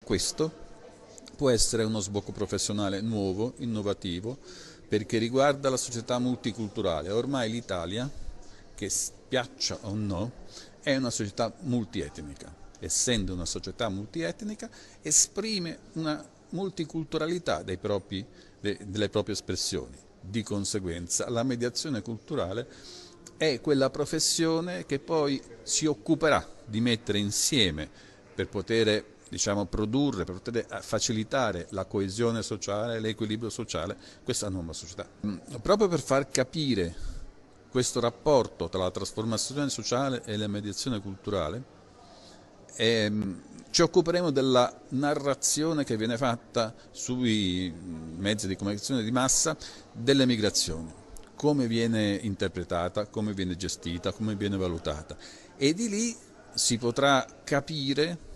Questo può essere uno sbocco professionale nuovo, innovativo, perché riguarda la società multiculturale. Ormai l'Italia, che piaccia o no, è una società multietnica. Essendo una società multietnica, esprime una multiculturalità delle proprie espressioni. Di conseguenza, la mediazione culturale è quella professione che poi si occuperà di mettere insieme per poter produrre, per poter facilitare la coesione sociale, l'equilibrio sociale, questa nuova società. Proprio per far capire questo rapporto tra la trasformazione sociale e la mediazione culturale, ci occuperemo della narrazione che viene fatta sui mezzi di comunicazione di massa delle migrazioni, come viene interpretata, come viene gestita, come viene valutata, e di lì si potrà capire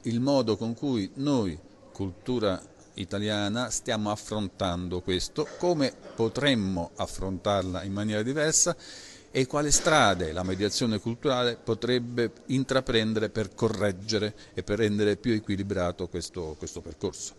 il modo con cui noi, cultura italiana, stiamo affrontando questo, come potremmo affrontarla in maniera diversa e quali strade la mediazione culturale potrebbe intraprendere per correggere e per rendere più equilibrato questo percorso.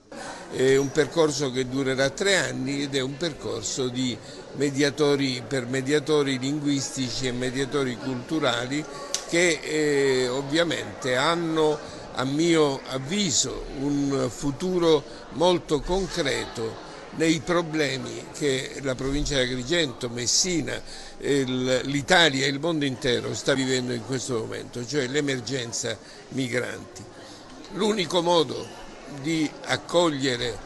È un percorso che durerà 3 anni ed è un percorso per mediatori linguistici e mediatori culturali che ovviamente hanno, a mio avviso, un futuro molto concreto nei problemi che la provincia di Agrigento, Messina, l'Italia e il mondo intero sta vivendo in questo momento, cioè l'emergenza migranti. L'unico modo di accogliere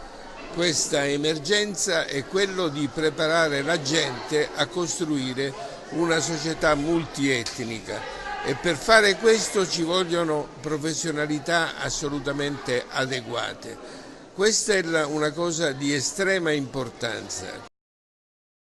questa emergenza è quello di preparare la gente a costruire una società multietnica e per fare questo ci vogliono professionalità assolutamente adeguate. Questa è una cosa di estrema importanza.